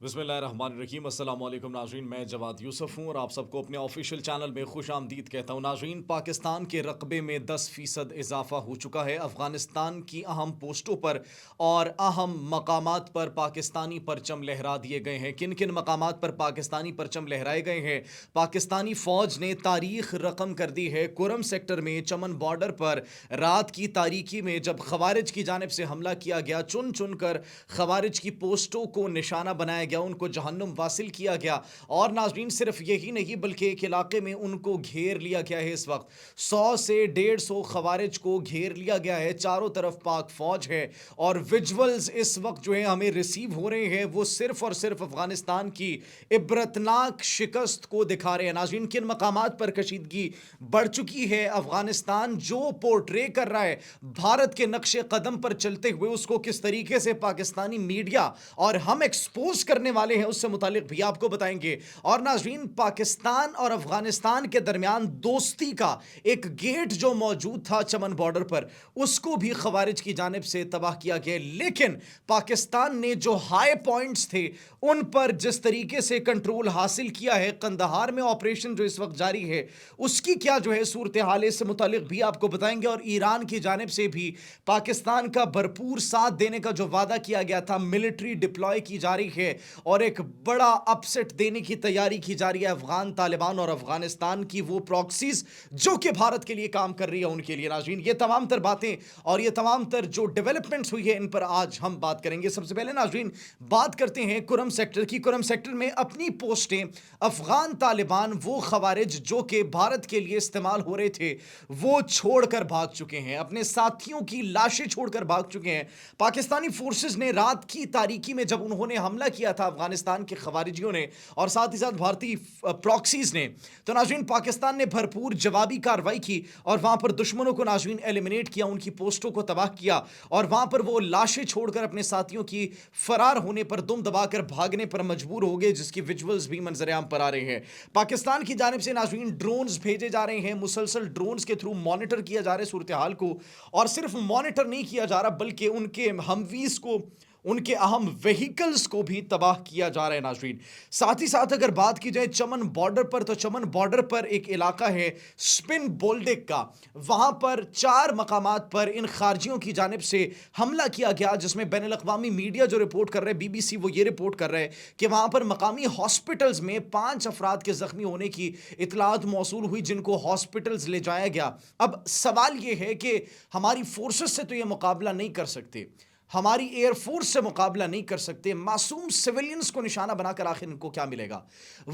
بسم اللہ الرحمن الرحیم۔ السلام علیکم ناظرین، میں جواد یوسف ہوں اور آپ سب کو اپنے آفیشیل چینل میں خوش آمدید کہتا ہوں۔ ناظرین، پاکستان کے رقبے میں 10% اضافہ ہو چکا ہے۔ افغانستان کی اہم پوسٹوں پر اور اہم مقامات پر پاکستانی پرچم لہرا دیے گئے ہیں۔ کن کن مقامات پر پاکستانی پرچم لہرائے گئے ہیں؟ پاکستانی فوج نے تاریخ رقم کر دی ہے۔ کرم سیکٹر میں چمن بارڈر پر رات کی تاریکی میں جب خوارج کی جانب سے حملہ کیا گیا، چن چن کر خوارج کی پوسٹوں کو نشانہ بنایا گیا، ان کو جہنم واصل کیا گیا۔ اور ناظرین، صرف یہی نہیں بلکہ ایک علاقے میں ان کو گھیر لیا گیا ہے۔ اس وقت 100 سے 150 خوارج کو گھیر لیا گیا ہے۔ چاروں طرف پاک فوج ہے اور ویژولز اس وقت جو ہے ہمیں ریسیو ہو رہے ہیں، وہ صرف اور صرف افغانستان کی عبرتناک شکست کو دکھا رہے ہیں۔ ناظرین، کن مقامات پر کشیدگی بڑھ چکی ہے؟ افغانستان جو پورٹرے کر رہا ہے بھارت کے نقش قدم پر چلتے ہوئے، اس کو کس طریقے سے پاکستانی میڈیا اور ہم ایکسپوز کرنے والے ہیں، اس سے متعلق بھی آپ کو بتائیں گے۔ اور ناظرین، پاکستان اور افغانستان کے درمیان دوستی کا ایک گیٹ جو موجود تھا چمن بارڈر پر، اس کو بھی خوارج کی جانب سے تباہ کیا گیا، لیکن پاکستان نے جو ہائی پوائنٹس تھے ان پر جس طریقے سے کنٹرول حاصل کیا ہے، قندھار میں آپریشن جو اس وقت جاری ہے اس کی کیا جو ہے صورتحال ہے، اس سے متعلق بھی آپ کو بتائیں گے۔ اور ایران کی جانب سے بھی پاکستان کا بھرپور ساتھ دینے کا جو وعدہ کیا گیا تھا، ملٹری ڈپلوائے کی جا رہی ہے اور ایک بڑا اپسٹ دینے کی تیاری کی جا رہی ہے افغان طالبان اور افغانستان کی وہ پراکسیز جو کہ بھارت کے لیے کام کر رہی ہے ان کے لیے۔ ناظرین، یہ تمام تر باتیں اور یہ تمام تر جو ڈیولپمنٹس ہوئی ہے ان پر آج ہم بات کریں گے۔ سب سے پہلے ناظرین بات کرتے ہیں کرم سیکٹر کی۔ کرم سیکٹر میں اپنی پوسٹیں افغان طالبان، وہ خوارج جو کہ بھارت کے لیے استعمال ہو رہے تھے، وہ چھوڑ کر بھاگ چکے ہیں، اپنے ساتھیوں کی لاشیں چھوڑ کر بھاگ چکے ہیں۔ پاکستانی فورسز نے رات کی تاریکی میں جب انہوں نے حملہ کیا تھا افغانستان کے خوارجیوں نے اور ساتھ ہی ساتھ بھارتی پراکسیز نے، تو ناظرین پاکستان نے بھرپور جوابی کارروائی کی اور وہاں پر دشمنوں کو ناظرین ایلیمنیٹ کیا، ان کی پوسٹوں کو تباہ کیا اور وہاں پر وہ لاشیں چھوڑ کر اپنے ساتھیوں کی فرار ہونے پر، دم دبا کر بھاگنے پر مجبور ہو گئے، جس کی ویژولز بھی منظر عام پر آ رہے ہیں۔ پاکستان کی جانب سے ناظرین ڈرونز بھیجے جا رہے ہیں، مسلسل ڈرونز کے تھرو مانیٹر کیا جا رہا ہے صورتحال کو، اور صرف مانیٹر نہیں کیا جا رہا بلکہ ان کے ہمویز کو، ان کے اہم وہیکلز کو بھی تباہ کیا جا رہا ہے۔ ناظرین، ساتھ ہی ساتھ اگر بات کی جائے چمن بارڈر پر، تو چمن بارڈر پر ایک علاقہ ہے سپن بولڈک کا، وہاں پر 4 مقامات پر ان خارجیوں کی جانب سے حملہ کیا گیا، جس میں بین الاقوامی میڈیا جو رپورٹ کر رہے ہیں، بی بی سی، وہ یہ رپورٹ کر رہے ہیں کہ وہاں پر مقامی ہاسپٹلز میں 5 افراد کے زخمی ہونے کی اطلاعات موصول ہوئی، جن کو ہاسپٹلز لے جایا گیا۔ اب سوال یہ ہے کہ ہماری فورسز سے تو یہ مقابلہ نہیں کر سکتے، ہماری ایئر فورس سے مقابلہ نہیں کر سکتے، معصوم سیویلینز کو نشانہ بنا کر آخر ان کو کیا ملے گا؟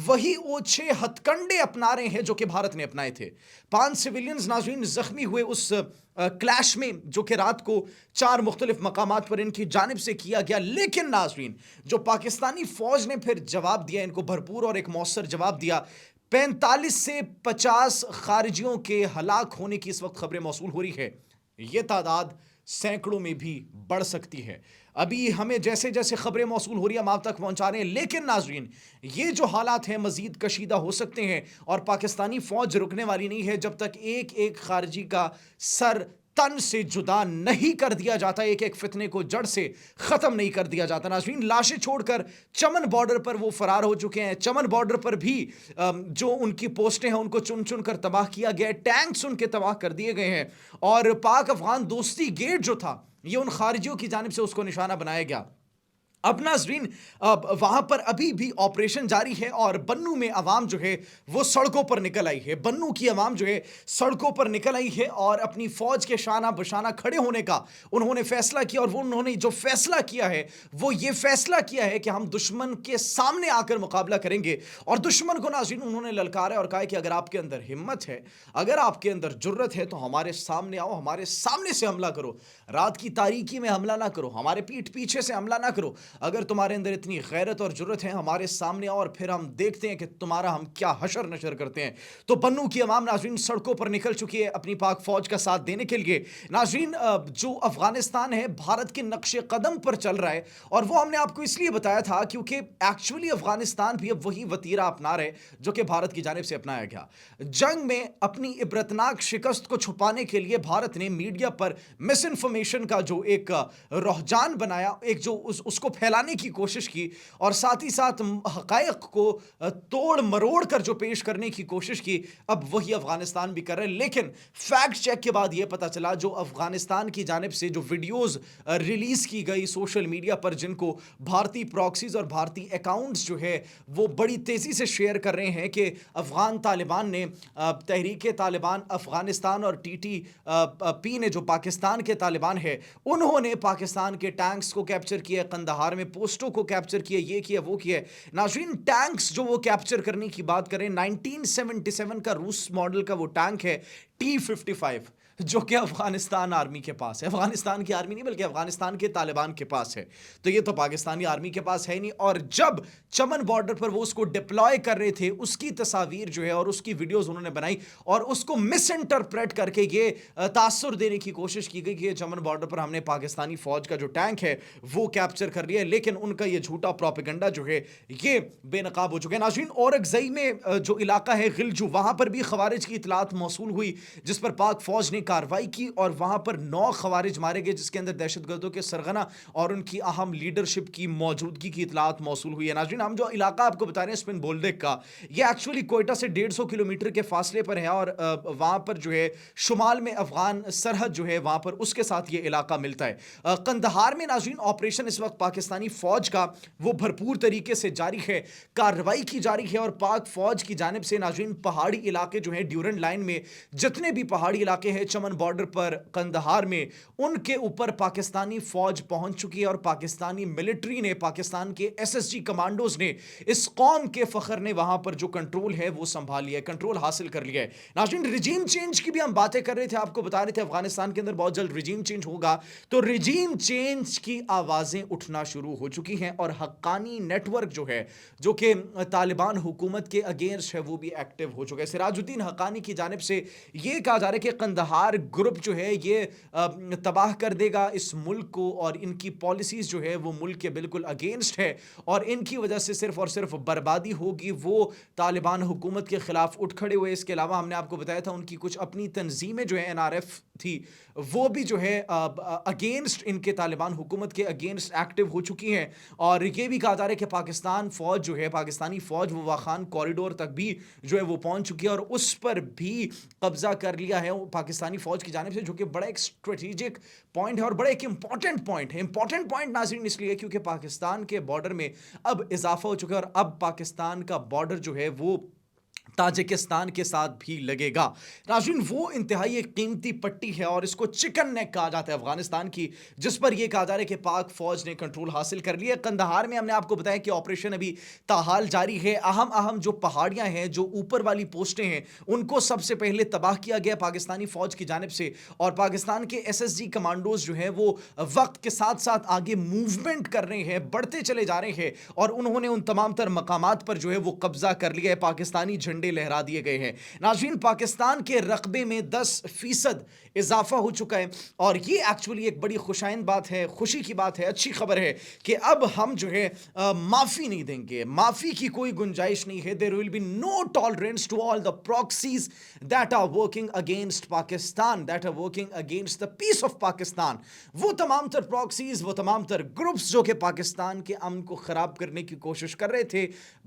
وہی اوچھے ہتھ کنڈے اپنا رہے ہیں جو کہ بھارت نے اپنائے تھے۔ 5 سیویلینز ناظرین زخمی ہوئے اس کلیش میں، جو کہ رات کو 4 مختلف مقامات پر ان کی جانب سے کیا گیا، لیکن ناظرین جو پاکستانی فوج نے پھر جواب دیا، ان کو بھرپور اور ایک مؤثر جواب دیا۔ 45 سے 50 خارجیوں کے ہلاک ہونے کی اس وقت خبریں موصول ہو رہی ہے، یہ تعداد سینکڑوں میں بھی بڑھ سکتی ہے۔ ابھی ہمیں جیسے جیسے خبریں موصول ہو رہی ہیں ہم آپ تک پہنچا رہے ہیں، لیکن ناظرین یہ جو حالات ہیں مزید کشیدہ ہو سکتے ہیں اور پاکستانی فوج رکنے والی نہیں ہے جب تک ایک ایک خارجی کا سر تن سے جدا نہیں کر دیا جاتا، ایک ایک فتنے کو جڑ سے ختم نہیں کر دیا جاتا۔ ناظرین لاشیں چھوڑ کر چمن بارڈر پر وہ فرار ہو چکے ہیں۔ چمن بارڈر پر بھی جو ان کی پوسٹیں ہیں ان کو چن چن کر تباہ کیا گیا ہے، ٹینکس ان کے تباہ کر دیے گئے ہیں، اور پاک افغان دوستی گیٹ جو تھا یہ ان خارجیوں کی جانب سے اس کو نشانہ بنایا گیا۔ اب ناظرین وہاں پر ابھی بھی آپریشن جاری ہے اور بنو میں عوام جو ہے وہ سڑکوں پر نکل آئی ہے، بنو کی عوام جو ہے سڑکوں پر نکل آئی ہے اور اپنی فوج کے شانہ بشانہ کھڑے ہونے کا انہوں نے فیصلہ کیا، اور وہ انہوں نے جو فیصلہ کیا ہے وہ یہ فیصلہ کیا ہے کہ ہم دشمن کے سامنے آ کر مقابلہ کریں گے۔ اور دشمن کو ناظرین انہوں نے للکارا اور کہا کہ اگر آپ کے اندر ہمت ہے، اگر آپ کے اندر جرت ہے تو ہمارے سامنے آؤ، ہمارے سامنے سے حملہ کرو، رات کی تاریکی میں حملہ نہ کرو، ہمارے پیٹھ پیچھے سے حملہ نہ کرو، اگر تمہارے اندر اتنی غیرت اور جرت ہے ہمارے سامنے آؤ اور پھر ہم دیکھتے ہیں کہ تمہارا ہم کیا حشر نشر کرتے ہیں۔ تو بنو کی عوام ناظرین سڑکوں پر نکل چکی ہے اپنی پاک فوج کا ساتھ دینے کے لیے۔ ناظرین جو افغانستان ہے بھارت کے نقش قدم پر چل رہا ہے، اور وہ ہم نے آپ کو اس لیے بتایا تھا کیونکہ ایکچولی افغانستان بھی اب وہی وتیرہ اپنا رہے جو کہ بھارت کی جانب سے اپنایا گیا۔ جنگ میں اپنی عبرتناک شکست کو چھپانے کے لیے بھارت نے میڈیا پر مس انفارمیشن کا جو ایک رجحان بنایا، ایک جو اس کو پھیلانے کی کوشش کی اور ساتھ ہی ساتھ حقائق کو توڑ مروڑ کر جو پیش کرنے کی کوشش کی، اب وہی افغانستان بھی کر رہے ہیں۔ لیکن فیکٹ چیک کے بعد یہ پتہ چلا جو افغانستان کی جانب سے جو ویڈیوز ریلیز کی گئی سوشل میڈیا پر، جن کو بھارتی پراکسیز اور بھارتی اکاؤنٹس جو ہے وہ بڑی تیزی سے شیئر کر رہے ہیں کہ افغان طالبان نے، تحریک طالبان افغانستان اور ٹی ٹی پی نے جو پاکستان کے طالبان ہے، انہوں نے پاکستان کے ٹینکس کو کیپچر کیا، قندھار میں پوسٹوں کو کیپچر کیا، یہ کیا وہ کیا۔ ناظرین، ٹینکس جو وہ کیپچر کرنے کی بات کریں، 1977 کا روس ماڈل کا وہ ٹینک ہے T-55، جو کہ افغانستان آرمی کے پاس ہے، افغانستان کی آرمی نہیں بلکہ افغانستان کے طالبان کے پاس ہے، تو یہ تو پاکستانی آرمی کے پاس ہے نہیں۔ اور جب چمن بارڈر پر وہ اس کو ڈپلوائے کر رہے تھے، اس کی تصاویر جو ہے اور اس کی ویڈیوز انہوں نے بنائی اور اس کو مس انٹرپریٹ کر کے یہ تاثر دینے کی کوشش کی گئی کہ چمن بارڈر پر ہم نے پاکستانی فوج کا جو ٹینک ہے وہ کیپچر کر لیا ہے، لیکن ان کا یہ جھوٹا پروپیگنڈا جو ہے یہ بے نقاب ہو چکا ہے۔ ناظرین، اورکزئی میں جو علاقہ ہے غلجو، وہاں پر بھی خوارج کی اطلاعات موصول ہوئی، جس پر پاک فوج نے کارروائی کی اور وہاں پر 9 خوارج مارے گئے، جس کے اندر دہشت گردوں کے سرغنہ اور ان کی اہم لیڈرشپ کی موجودگی کی اطلاعات موصول ہوئی ہے۔ ناظرین، ہم جو علاقہ آپ کو بتا رہے ہیں اسپن بولدک کا، یہ ایکچولی کوئٹہ سے 150 کلومیٹر کے فاصلے پر ہے اور وہاں پر جو ہے شمال میں افغان سرحد جو ہے وہاں پر اس کے ساتھ یہ علاقہ ملتا ہے۔ قندھار میں ناظرین آپریشن اس وقت پاکستانی فوج کا وہ بھرپور طریقے سے جاری ہے، کارروائی کی جاری ہے اور پاک فوج کی جانب سے ناظرین پہاڑی علاقے جو ہیں ڈیورنڈ لائن میں جتنے بھی پہاڑی علاقے ہیں چمن بارڈر پر قندھار میں، ان کے اوپر پاکستانی فوج پہنچ چکی ہے اور پاکستانی ملٹری نے، پاکستان کے SSG کمانڈوز نے، اس قوم کے فخر نے وہاں پر جو کنٹرول ہے وہ سنبھال لیا ہے، کنٹرول حاصل کر لیا ہے۔ ناظرین، رجیم چینج کی بھی ہم باتیں کر رہے تھے، آپ کو بتا رہے تھے افغانستان کے اندر بہت جلد رجیم چینج ہوگا، تو رجیم چینج کی آوازیں اٹھنا شروع ہو چکی ہیں اور حقانی نیٹ ورک جو ہے جو کہ طالبان حکومت کے اگینسٹ ہے وہ بھی ایکٹیو ہو چکا ہے۔ سراج الدین حقانی کی جانب سے یہ کہا جا رہا ہے کہ قندھار گروپ جو ہے یہ تباہ کر دے گا اس ملک کو اور ان کی پالیسیز جو ہے وہ ملک کے بالکل اگینسٹ ہے اور ان کی وجہ سے صرف اور صرف بربادی ہوگی۔ وہ طالبان حکومت کے خلاف اٹھ کھڑے ہوئے۔ اس کے علاوہ ہم نے آپ کو بتایا تھا ان کی کچھ اپنی تنظیمیں جو ہیں NRF تھی، وہ بھی جو ہے اگینسٹ ان کے طالبان حکومت کے اگینسٹ ایکٹیو ہو چکی ہیں اور یہ بھی کہا جا رہا ہے کہ پاکستان فوج جو ہے، پاکستانی فوج وہ واخان کوریڈور تک بھی جو ہے وہ پہنچ چکی ہے اور اس پر بھی قبضہ کر لیا ہے پاکستانی فوج کی جانب سے، جو کہ بڑا ایک اسٹریٹجک پوائنٹ ہے اور بڑا ایک امپورٹنٹ پوائنٹ ہے۔ امپورٹنٹ پوائنٹ ناظرین اس لیے کیونکہ پاکستان کے بارڈر میں اب اضافہ ہو چکا ہے اور اب پاکستان کا بارڈر جو ہے وہ تاجکستان کے ساتھ بھی لگے گا۔ ناظرین، وہ انتہائی ایک قیمتی پٹی ہے اور اس کو چکن نیک کہا جاتا ہے افغانستان کی، جس پر یہ کہا جا رہا ہے کہ پاک فوج نے کنٹرول حاصل کر لیا ہے۔ قندھار میں ہم نے آپ کو بتایا کہ آپریشن ابھی تاحال جاری ہے۔ اہم جو پہاڑیاں ہیں، جو اوپر والی پوسٹیں ہیں، ان کو سب سے پہلے تباہ کیا گیا پاکستانی فوج کی جانب سے اور پاکستان کے SSG کمانڈوز جو ہیں وہ وقت کے ساتھ ساتھ آگے موومنٹ کر رہے ہیں، بڑھتے چلے جا رہے ہیں اور انہوں نے ان تمام تر مقامات پر جو ہے وہ قبضہ کر لیا ہے، پاکستانی جھنڈے لہرا دیے گئے ہیں۔ ناظرین، پاکستان کے رقبے میں 10% اضافہ ہو چکا ہے اور یہ ایکچولی ایک بڑی خوشائند بات ہے، خوشی کی بات ہے، اچھی خبر ہے کہ اب ہم جو ہے معافی نہیں دیں گے، معافی کی کوئی گنجائش نہیں ہے۔ There will be no tolerance to all the proxies that are working against Pakistan, that are working against the peace of Pakistan۔ وہ تمام تر پراکسیز، وہ تمام تر گروپس جو کہ پاکستان کے امن کو خراب کرنے کی کوشش کر رہے تھے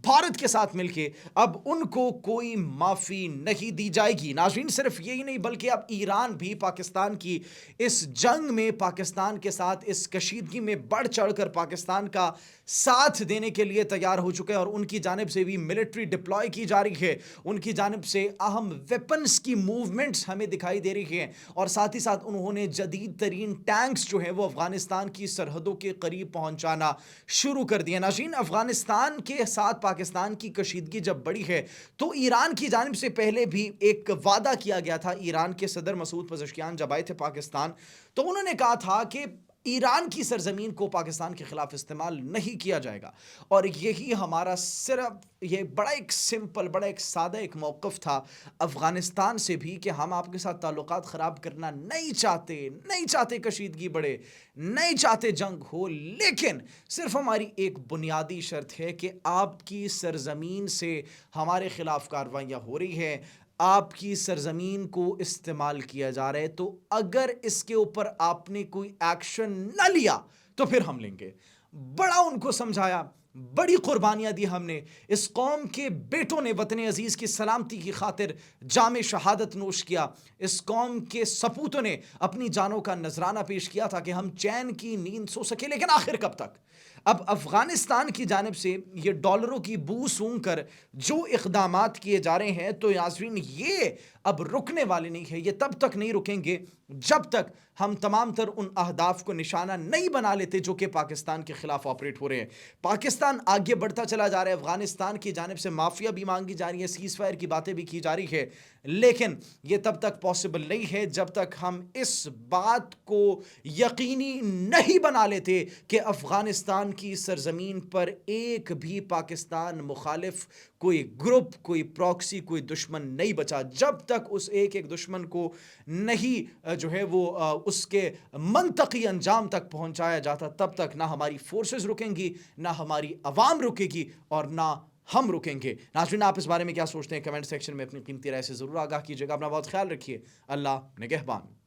بھارت کے ساتھ مل کے، اب ان کو کوئی معافی نہیں دی جائے گی۔ ناظرین، صرف یہی نہیں بلکہ اب ایران بھی پاکستان کی اس جنگ میں، پاکستان کے ساتھ اس کشیدگی میں بڑھ چڑھ کر پاکستان کا ساتھ دینے کے لیے تیار ہو چکے ہیں اور ان کی جانب سے بھی ملٹری ڈپلوائے کی جا رہی ہے، ان کی جانب سے اہم ویپنز کی موومنٹس ہمیں دکھائی دے رہی ہیں اور ساتھ ہی ساتھ انہوں نے جدید ترین ٹینکس جو ہیں وہ افغانستان کی سرحدوں کے قریب پہنچانا شروع کر دیا۔ ناظرین، افغانستان کے ساتھ پاکستان کی کشیدگی جب بڑی ہے تو ایران کی جانب سے پہلے بھی ایک وعدہ کیا گیا تھا۔ ایران کے صدر مسعود پزشکیان جب آئے تھے پاکستان تو انہوں نے کہا تھا کہ ایران کی سرزمین کو پاکستان کے خلاف استعمال نہیں کیا جائے گا اور یہی ہمارا صرف یہ بڑا ایک سمپل، بڑا ایک سادہ ایک موقف تھا افغانستان سے بھی کہ ہم آپ کے ساتھ تعلقات خراب کرنا نہیں چاہتے کشیدگی بڑھے، نہیں چاہتے جنگ ہو، لیکن صرف ہماری ایک بنیادی شرط ہے کہ آپ کی سرزمین سے ہمارے خلاف کارروائیاں ہو رہی ہیں، آپ کی سرزمین کو استعمال کیا جا رہا ہے، تو اگر اس کے اوپر آپ نے کوئی ایکشن نہ لیا تو پھر ہم لیں گے۔ بڑا ان کو سمجھایا، بڑی قربانیاں دی ہم نے، اس قوم کے بیٹوں نے وطن عزیز کی سلامتی کی خاطر جام شہادت نوش کیا، اس قوم کے سپوتوں نے اپنی جانوں کا نذرانہ پیش کیا تاکہ ہم چین کی نیند سو سکے، لیکن آخر کب تک؟ اب افغانستان کی جانب سے یہ ڈالروں کی بو سونگ کر جو اقدامات کیے جا رہے ہیں تو ناظرین یہ اب رکنے والے نہیں ہیں، یہ تب تک نہیں رکیں گے جب تک ہم تمام تر ان اہداف کو نشانہ نہیں بنا لیتے جو کہ پاکستان کے خلاف آپریٹ ہو رہے ہیں۔ پاکستان آگے بڑھتا چلا جا رہا ہے، افغانستان کی جانب سے معافیا بھی مانگی جا رہی ہے، سیز فائر کی باتیں بھی کی جا رہی ہے، لیکن یہ تب تک پاسبل نہیں ہے جب تک ہم اس بات کو یقینی نہیں بنا لیتے کہ افغانستان کی سرزمین پر ایک بھی پاکستان مخالف کوئی گروپ، کوئی پراکسی، کوئی دشمن نہیں بچا۔ جب تک اس ایک دشمن کو نہیں جو ہے وہ اس کے منطقی انجام تک پہنچایا جاتا، تب تک نہ ہماری فورسز رکیں گی، نہ ہماری عوام رکے گی، اور نہ ہم رکیں گے۔ ناظرین آپ اس بارے میں کیا سوچتے ہیں؟ کمنٹ سیکشن میں اپنی قیمتی رائے سے ضرور آگاہ کیجیے گا۔ اپنا بہت خیال رکھیے۔ اللہ نگہبان۔